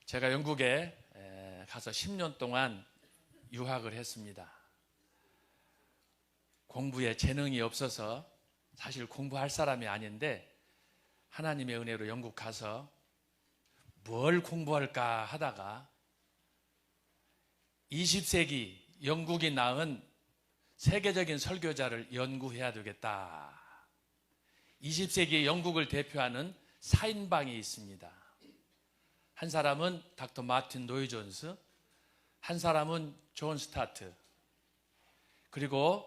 제가 영국에 가서 10년 동안 유학을 했습니다. 공부에 재능이 없어서 사실 공부할 사람이 아닌데 하나님의 은혜로 영국 가서 뭘 공부할까 하다가 20세기 영국이 낳은 세계적인 설교자를 연구해야 되겠다. 20세기 영국을 대표하는 4인방이 있습니다. 한 사람은 닥터 마틴 로이 존스, 한 사람은 존 스타트, 그리고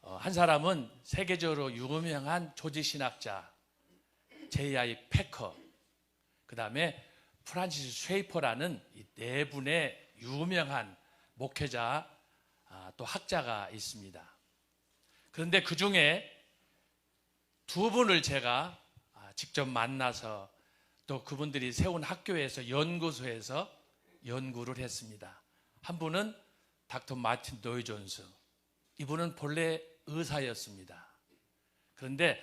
한 사람은 세계적으로 유명한 조직신학자 J.I. 패커, 그 다음에 프란시스 쉐이퍼라는 이 네 분의 유명한 목회자 또 학자가 있습니다. 그런데 그 중에 두 분을 제가 직접 만나서 또 그분들이 세운 학교에서 연구소에서 연구를 했습니다. 한 분은 닥터 마틴 로이 존스, 이분은 본래 의사였습니다. 그런데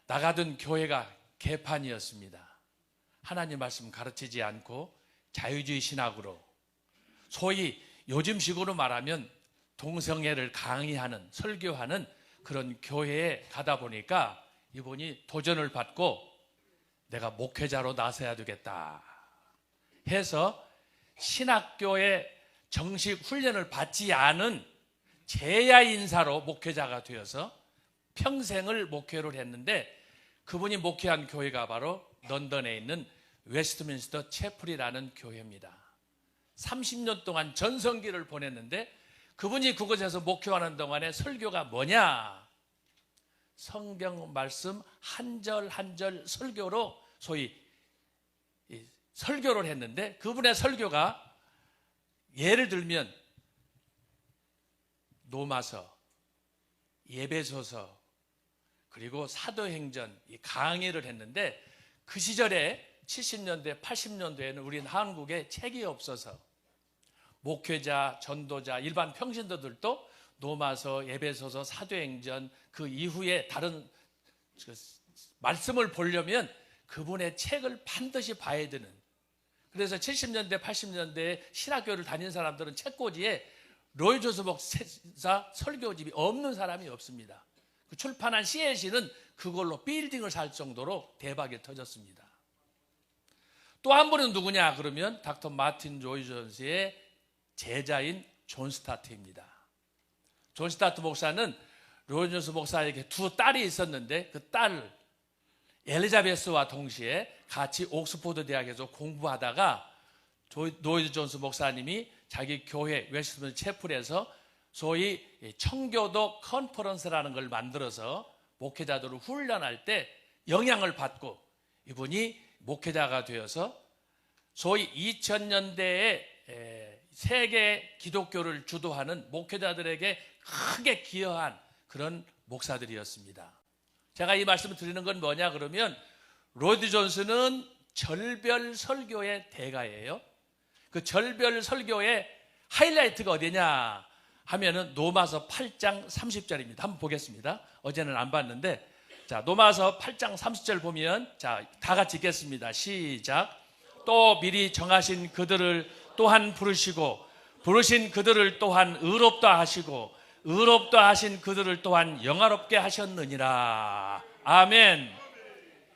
나가던 교회가 개판이었습니다. 하나님 말씀 가르치지 않고 자유주의 신학으로, 소위 요즘식으로 말하면 동성애를 강의하는, 설교하는 그런 교회에 가다 보니까 이분이 도전을 받고 내가 목회자로 나서야 되겠다 해서 신학교에 정식 훈련을 받지 않은 재야 인사로 목회자가 되어서 평생을 목회를 했는데, 그분이 목회한 교회가 바로 런던에 있는 웨스트민스터 채플이라는 교회입니다. 30년 동안 전성기를 보냈는데 그분이 그곳에서 목회하는 동안에 설교가 뭐냐? 성경 말씀 한 절 한 절 설교로 소위 설교를 했는데, 그분의 설교가 예를 들면 로마서, 예배소서, 그리고 사도행전 강의를 했는데, 그 시절에 70년대 80년대에는 우리는 한국에 책이 없어서 목회자, 전도자, 일반 평신도들도 로마서, 예배소서, 사도행전 그 이후에 다른 말씀을 보려면 그분의 책을 반드시 봐야 되는, 그래서 70년대 80년대에 신학교를 다닌 사람들은 책꽂이에 로이 존스 목사 설교집이 없는 사람이 없습니다. 그 출판한 CLC는 그걸로 빌딩을 살 정도로 대박이 터졌습니다. 또 한 분은 누구냐 그러면 닥터 마틴 로이 존스의 제자인 존 스타트입니다. 존 스타트 목사는 로이 존스 목사에게 두 딸이 있었는데 그 딸 엘리자베스와 동시에 같이 옥스포드 대학에서 공부하다가 로이 존스 목사님이 자기 교회 웨스트민스터 채플에서 소위 청교도 컨퍼런스라는 걸 만들어서 목회자들을 훈련할 때 영향을 받고 이분이 목회자가 되어서 소위 2000년대에 세계 기독교를 주도하는 목회자들에게 크게 기여한 그런 목사들이었습니다. 제가 이 말씀을 드리는 건 뭐냐 그러면, 로이 존스는 절별 설교의 대가예요. 그 절별 설교의 하이라이트가 어디냐 하면은 로마서 8장 30절입니다. 한번 보겠습니다. 어제는 안 봤는데, 자, 로마서 8장 30절 보면, 자, 다 같이 읽겠습니다. 시작. 또 미리 정하신 그들을 또한 부르시고, 부르신 그들을 또한 의롭다 하시고, 의롭다 하신 그들을 또한 영화롭게 하셨느니라. 아멘.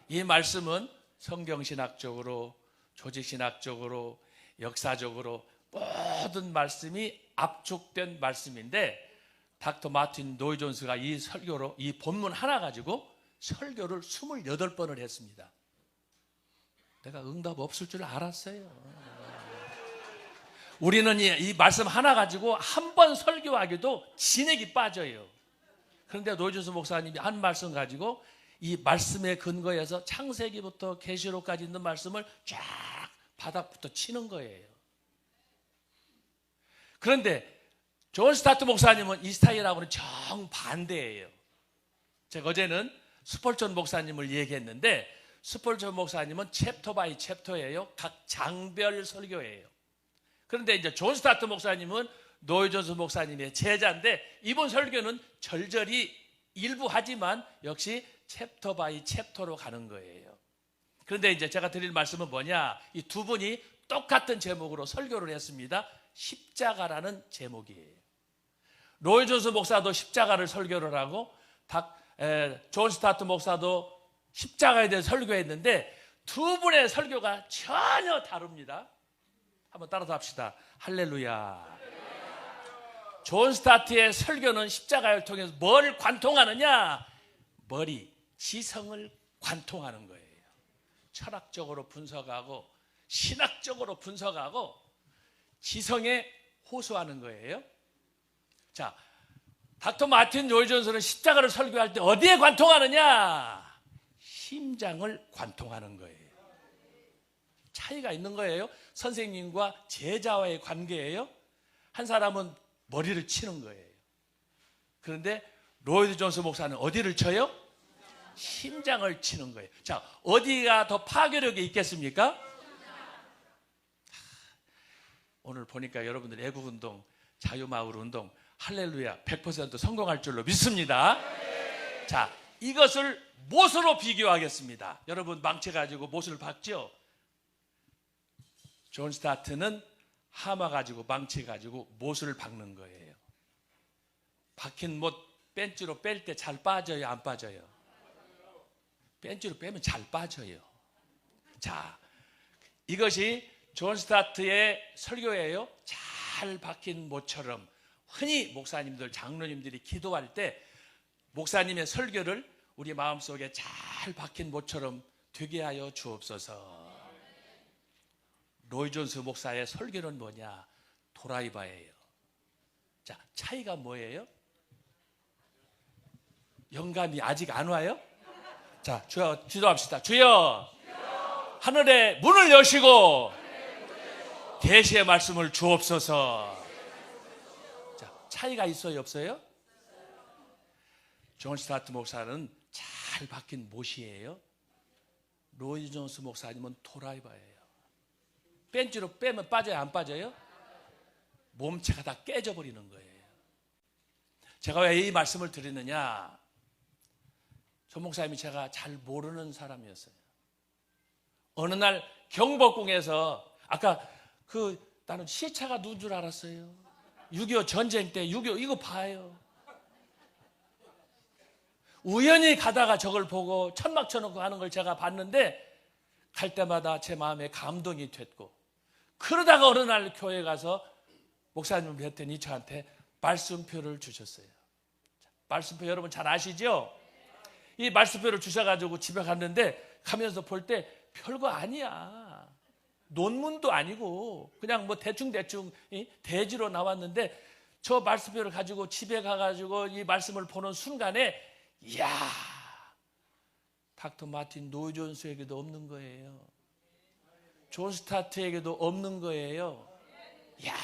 이 말씀은 성경신학적으로, 조직신학적으로, 역사적으로 모든 말씀이 압축된 말씀인데, 닥터 마틴 로이 존스가 이 설교로, 이 본문 하나 가지고 설교를 28번을 했습니다. 내가 응답 없을 줄 알았어요. 우리는 이 말씀 하나 가지고 한 번 설교하기도 진액이 빠져요. 그런데 로이 존스 목사님이 한 말씀 가지고 이 말씀의 근거에서 창세기부터 계시록까지 있는 말씀을 쫙 바닥부터 치는 거예요. 그런데 존 스타트 목사님은 이 스타일하고는 정반대예요. 제가 어제는 스폴전 목사님을 얘기했는데, 스폴전 목사님은 챕터 바이 챕터예요. 각 장별 설교예요. 그런데 이제 존 스타트 목사님은 로이 존스 목사님의 제자인데, 이번 설교는 절절히 일부 하지만 역시 챕터 바이 챕터로 가는 거예요. 그런데 이제 제가 드릴 말씀은 뭐냐, 이 두 분이 똑같은 제목으로 설교를 했습니다. 십자가라는 제목이에요. 로이 존스 목사도 십자가를 설교를 하고 존 스타트 목사도 십자가에 대해 설교했는데 두 분의 설교가 전혀 다릅니다. 한번 따라서 합시다. 할렐루야. 존 스타트의 설교는 십자가를 통해서 뭘 관통하느냐? 머리, 지성을 관통하는 거예요. 철학적으로 분석하고 신학적으로 분석하고 지성에 호소하는 거예요. 자, 닥터 마틴 로이 존스는 십자가를 설교할 때 어디에 관통하느냐? 심장을 관통하는 거예요. 차이가 있는 거예요. 선생님과 제자와의 관계예요. 한 사람은 머리를 치는 거예요. 그런데 로이드 존스 목사는 어디를 쳐요? 심장을 치는 거예요. 자, 어디가 더 파괴력이 있겠습니까? 오늘 보니까 여러분들 애국운동, 자유마을운동, 할렐루야 100% 성공할 줄로 믿습니다. 자, 이것을 못으로 비교하겠습니다. 여러분 망치 가지고 못을 박죠? 존 스타트는 하마 가지고 망치 가지고 못을 박는 거예요. 박힌 못 벤치로 뺄 때 잘 빠져요, 안 빠져요? 벤치로 빼면 잘 빠져요. 자, 이것이 존 스타트의 설교예요. 잘 박힌 못처럼 흔히 목사님들, 장로님들이 기도할 때 목사님의 설교를 우리 마음속에 잘 박힌 못처럼 되게 하여 주옵소서. 로이 존스 목사의 설교는 뭐냐? 도라이바예요. 자, 차이가 뭐예요? 영감이 아직 안 와요? 자, 주여 기도합시다. 주여, 하늘의 문을 여시고 계시의 말씀을 주옵소서. 자, 차이가 있어요, 없어요? 존 스타트 목사는 잘 박힌 못이에요. 로이 존스 목사님은 도라이바예요. 벤치로 빼면 빠져요, 안 빠져요? 몸체가 다 깨져버리는 거예요. 제가 왜 이 말씀을 드리느냐? 조 목사님이 제가 잘 모르는 사람이었어요. 어느 날 경복궁에서 아까 나는 시차가 누군 줄 알았어요. 6.25 전쟁 때 6.25 이거 봐요. 우연히 가다가 저걸 보고 천막 쳐놓고 하는 걸 제가 봤는데 갈 때마다 제 마음에 감동이 됐고, 그러다가 어느 날 교회 가서 목사님을 뵀더니 저한테 말씀표를 주셨어요. 말씀표 여러분 잘 아시죠? 이 말씀표를 주셔가지고 집에 갔는데 가면서 볼 때 별거 아니야. 논문도 아니고 그냥 뭐 대충 대지로 나왔는데 저 말씀표를 가지고 집에 가가지고 이 말씀을 보는 순간에 이야, 닥터 마틴 로이 존스에게도 없는 거예요. 존 스타트에게도 없는 거예요. 이야,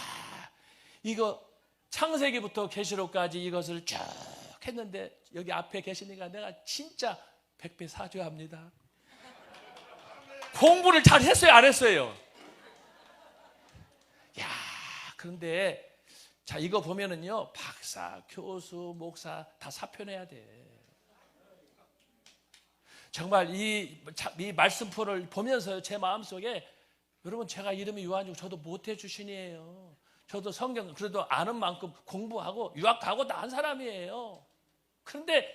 이거 창세기부터 계시록까지 이것을 쭉 했는데 여기 앞에 계시니까 내가 진짜 100배 사죄합니다. 공부를 잘 했어요, 안 했어요? 야, 그런데 자, 이거 보면은요, 박사, 교수, 목사 다 사표 내야 돼. 정말 이 말씀표를 보면서 제 마음속에 여러분, 제가 이름이 요한이고 저도 모태 출신이에요. 저도 성경 그래도 아는 만큼 공부하고 유학하고 다 한 사람이에요. 그런데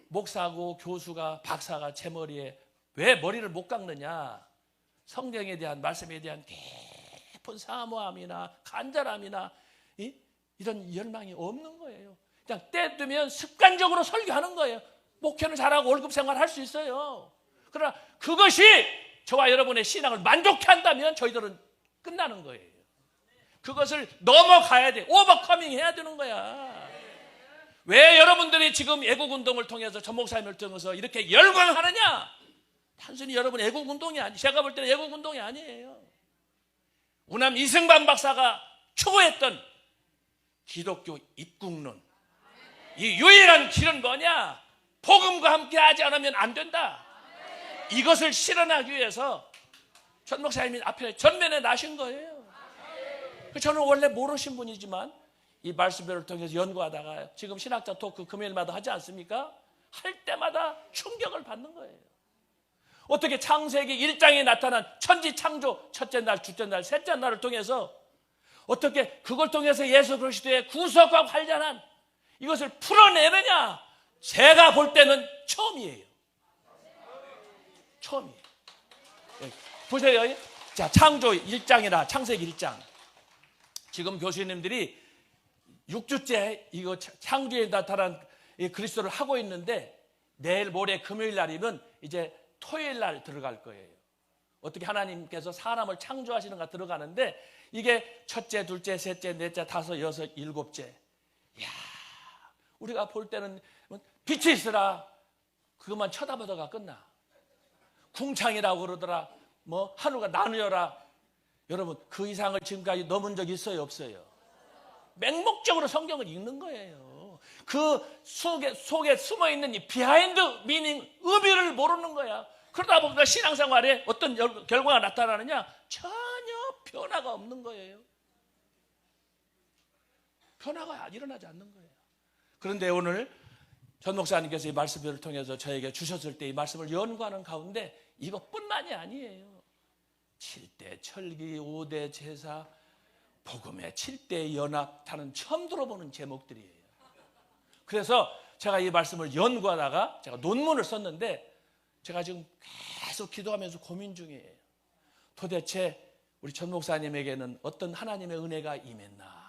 목사고 교수가 박사가 제 머리에 왜 머리를 못 깎느냐? 성경에 대한 말씀에 대한 깊은 사모함이나 간절함이나 이런 열망이 없는 거예요. 그냥 때 되면 습관적으로 설교하는 거예요. 목회는 잘하고 월급 생활 할 수 있어요. 그러나 그것이 저와 여러분의 신앙을 만족해 한다면 저희들은 끝나는 거예요. 그것을 넘어가야 돼. 오버커밍 해야 되는 거야. 왜 여러분들이 지금 애국운동을 통해서 전 목사님을 통해서 이렇게 열광하느냐? 단순히 여러분 애국운동이 아니에요. 제가 볼 때는 애국운동이 아니에요. 우남 이승만 박사가 추구했던 기독교 입국론, 이 유일한 길은 뭐냐? 복음과 함께 하지 않으면 안 된다. 이것을 실현하기 위해서 전 목사님이 앞에 전면에 나신 거예요. 저는 원래 모르신 분이지만 이 말씀을 통해서 연구하다가 지금 신학자 토크 금요일마다 하지 않습니까? 할 때마다 충격을 받는 거예요. 어떻게 창세기 1장에 나타난 천지 창조 첫째 날, 둘째 날, 셋째 날을 통해서 어떻게 그걸 통해서 예수 그리스도의 구속과 관련한 이것을 풀어내느냐? 제가 볼 때는 처음이에요. 처음이에요. 보세요. 자, 창조 1장이나 창세기 1장. 지금 교수님들이 6주째 이거 창조에 나타난 그리스도를 하고 있는데 내일 모레 금요일 날이면 이제 토요일 날 들어갈 거예요. 어떻게 하나님께서 사람을 창조하시는가 들어가는데 이게 첫째, 둘째, 셋째, 넷째, 다섯, 여섯, 일곱째. 이야, 우리가 볼 때는 빛이 있으라 그것만 쳐다보다가 끝나. 궁창이라고 그러더라. 뭐 하늘과 나누어라. 여러분 그 이상을 지금까지 넘은 적 있어요, 없어요? 맹목적으로 성경을 읽는 거예요. 그 속에 숨어있는 이 비하인드 미닝, 의미를 모르는 거야. 그러다 보니까 신앙생활에 어떤 결과가 나타나느냐? 전혀 변화가 없는 거예요. 변화가 일어나지 않는 거예요. 그런데 오늘 전 목사님께서 이 말씀을 통해서 저에게 주셨을 때 이 말씀을 연구하는 가운데 이것뿐만이 아니에요. 7대 철기, 5대 제사, 복음의 7대 연합하는 처음 들어보는 제목들이에요. 그래서 제가 이 말씀을 연구하다가 제가 논문을 썼는데 제가 지금 계속 기도하면서 고민 중이에요. 도대체 우리 전 목사님에게는 어떤 하나님의 은혜가 임했나?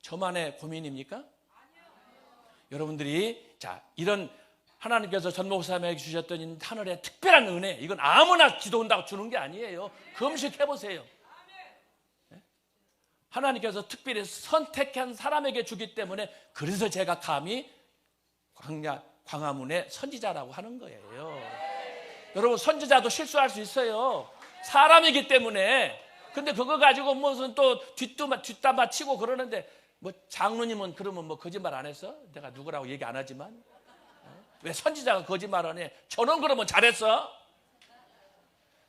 저만의 고민입니까? 여러분들이 자 이런 하나님께서 전 목사님에게 주셨던 이 하늘의 특별한 은혜, 이건 아무나 기도한다고 주는 게 아니에요. 검색해보세요. 하나님께서 특별히 선택한 사람에게 주기 때문에 그래서 제가 감히 광화문의 선지자라고 하는 거예요. 여러분 선지자도 실수할 수 있어요. 사람이기 때문에. 근데 그거 가지고 무슨 또 뒷담화 치고 그러는데 뭐 장로님은 그러면 뭐 거짓말 안 했어? 내가 누구라고 얘기 안 하지만 왜 선지자가 거짓말 안 해? 저는 그러면 잘했어?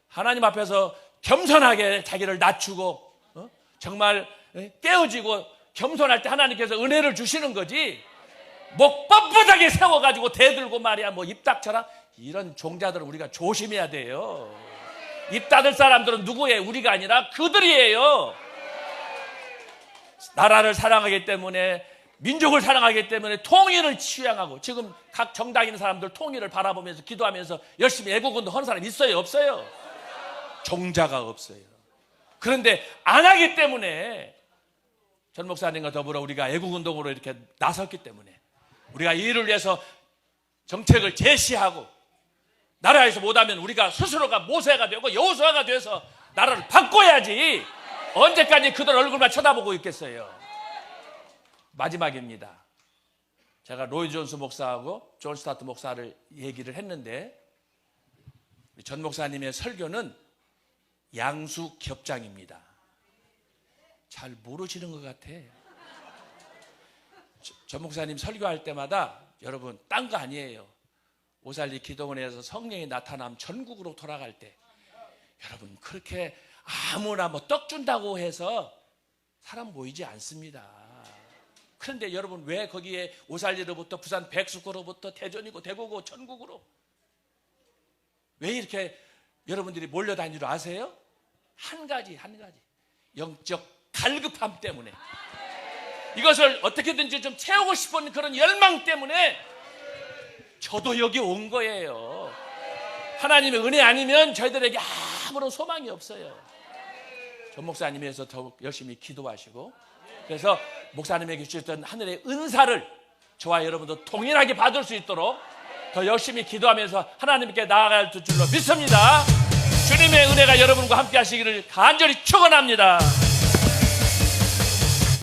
하나님 앞에서 겸손하게 자기를 낮추고 정말 깨어지고 겸손할 때 하나님께서 은혜를 주시는 거지. 목 뻣뻣하게 세워가지고 대들고 말이야 뭐 입 닥쳐라 이런 종자들은 우리가 조심해야 돼요. 입 닫을 사람들은 누구예요? 우리가 아니라 그들이에요. 나라를 사랑하기 때문에 민족을 사랑하기 때문에 통일을 취향하고 지금 각 정당 있는 사람들 통일을 바라보면서 기도하면서 열심히 애국운동 하는 사람 있어요? 없어요? 종자가 없어요. 그런데 안 하기 때문에 전 목사님과 더불어 우리가 애국운동으로 이렇게 나섰기 때문에 우리가 이 일을 위해서 정책을 제시하고 나라에서 못하면 우리가 스스로가 모세가 되고 여호수아가 돼서 나라를 바꿔야지 언제까지 그들 얼굴만 쳐다보고 있겠어요. 마지막입니다. 제가 로이 존스 목사하고 존 스타트 목사를 얘기를 했는데 전 목사님의 설교는 양수 겹장입니다. 잘 모르시는 것 같아. 전 목사님 설교할 때마다 여러분 딴 거 아니에요. 오살리 기도원에서 성령이 나타나면 전국으로 돌아갈 때 여러분 그렇게 아무나 뭐 떡 준다고 해서 사람 모이지 않습니다. 그런데 여러분 왜 거기에 오살리로부터 부산 백숙으로부터 대전이고 대구고 전국으로 왜 이렇게 여러분들이 몰려다니는 줄 아세요? 한 가지 영적 갈급함 때문에 이것을 어떻게든지 좀 채우고 싶은 그런 열망 때문에 저도 여기 온 거예요. 하나님의 은혜 아니면 저희들에게 아무런 소망이 없어요. 전 목사님에서 더욱 열심히 기도하시고 그래서 목사님에게 주셨던 하늘의 은사를 저와 여러분도 동일하게 받을 수 있도록 더 열심히 기도하면서 하나님께 나아갈 줄로 믿습니다. 주님의 은혜가 여러분과 함께 하시기를 간절히 축원합니다.